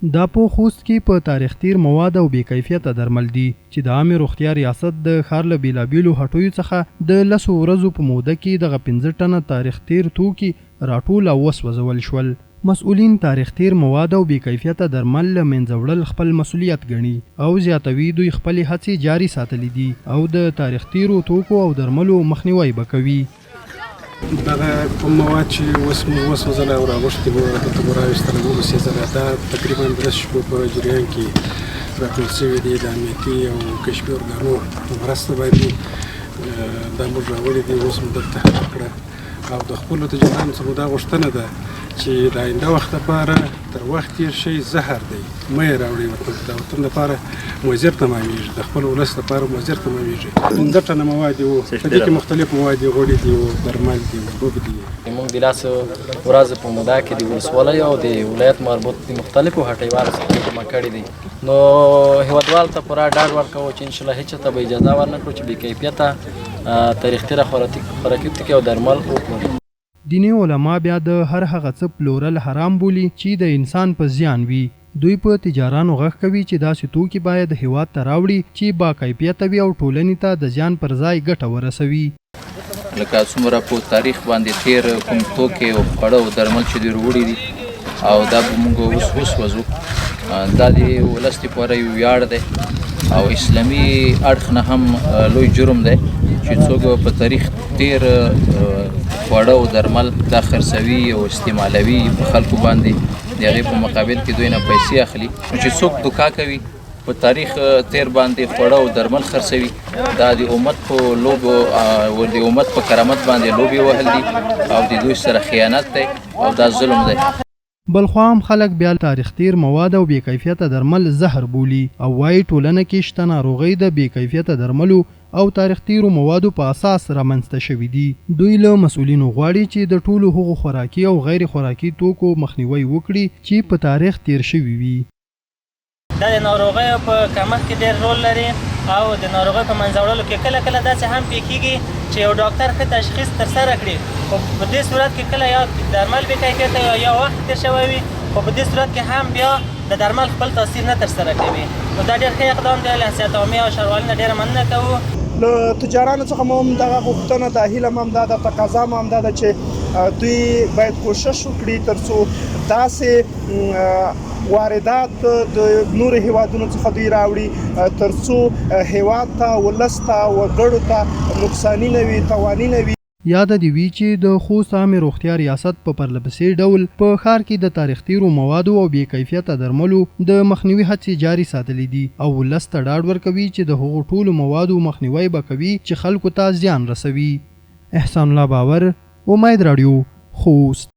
دا په خوست کې په تاریخ تیر مواد او بې کیفیته درمل دي چې د عامې روغتیا ریاست د ښار له بېلابېلو هټیو څخه د 10 ورځو په موده کې دغه 15 ټنه تاریخ تیر توکي راټول او وسوځول شول. مسؤلین تاریخ تیر مواد او بې کیفیته درمل له منځه وړل خپل مسؤلیت ګڼي او زیاتوي دوی خپلې هڅې جاري ساتلې دي او د تاریخ تیرو توکو او درملو مخنیوی به کوي. دغه کوم مواد چې اوس مو وسوځل او راغوښتي مو دلته مو راویستل نو وسېځل دا تقریبا 10 شپو په جریان کې راټول شوي دي د امنیتي او کشفي ارګانو په مرسته باندې دا موږ راوړي دي اوس مو دلته کړه او د خپلو تجارانو څخه دا غوښتنه ده چې د آینده وخت لپاره تر وخت تېر شی زهر دی مه یې راوړئ وطن ته د وطن لپاره مضر تمامیږي د خپل ولس لپاره مضر تمامیږي 15 ټنه مواد وو په دې کې مختلف مواد دي غوړي دي او درمل دي اوبه دي. موږ د لاسو ورځې په موده کې د ولسوالۍ او د ولایت مربوط د مختلفو هټیوالو څخه کومک کړی دی نو هیوادوال ته پوره ډاډ ورکوو چې انشاءالله هېچا ته به اجازه ورنکړو چې بې کیفیته تاریخ تیره خوراکي توکي او درمل وپلوري. دیني علما بیا د هر هغه څه پلورل حرام بولي چې د انسان په زیان وي. دوی په تجارانو غږ کوي چې داسې توکي باید هیواد ته راوړي چې با کیفیته وي او ټولنې ته د زیان پر ځای ګټه ورسوي. لکه څومره په تاریخ باندې تیر کوم توکي او خواړه او درمل چې دوی وروړي دي او دا به موږ اوس وسوځو دا د ولس لپاره یو ویاړ دی او اسلامي اړخ نه هم لوی جرم دی چې څوک په تاریخ تیر خواړه او درمل دا خرڅوي او استعمالوي په خلکو باندې د هغې په مقابل کې دوی نه پیسې اخلي نو چې څوک دوکا کوي په تاریخ تیر باندې خواړه او درمل خرڅوي دا د امت په لوبو او د امت په کرامت باندې لوبې وهل دي او د دوی سره خیانت دی او دا ظلم دی. بلخوا هم خلک بیا تاریخ تیر مواد او بې کیفیته درمل زهر بولي او وایي ټولنه کې شته ناروغۍ د بې کیفیته درملو او تاریخ تیرو موادو په اساس رامنځته شوي دي. دوی له مسؤلینو غواړي چې د ټولو هغو خوراکي او غیر خوراکي توکو مخنیوی وکړي چې په تاریخ تیر شوي وي. دا د ناروغیو په کمښت کې ډېر رول لري او د ناروغیو په منځه وړلو کې کله کله داسې هم پیښیږي چې یو ډاکټر ښه تشخیص ترسره کړي خو په دې صورت کې کله یا درمل بې کیفیته یا وخت تېر شوی وي خو په دې صورت کې هم بیا د درمل خپل تاثیر نه ترسره کوي نو دا ډېر ښه اقدام دی له صحت عامې او ښاروالۍ نه ډېره مننه کوو. له تجارانو څخه مو هم دغه غوښتنه ده هیله مو هم دا ده تقاضا مو هم دا ده چې دوی باید کوشش وکړي تر څو داسې واردات د نورو هیوادونو څخه دوی راوړي تر څو هیواد ته ولس ته وګړو ته نقصاني نه وي تاواني نه وي. یاد دې وي چې د خوست عامې روغتیا ریاست په پرلپسې ډول په ښار کې د تاریخ تیرو موادو او بې کیفیته درملو د مخنیوي هڅې جاري ساتلې دي او ولس ته ډاډ ورکوي چې د هغو ټولو موادو مخنیوی به کوي چې خلکو ته زیان رسوي. احسان الله باور، امید رادیو، خوست.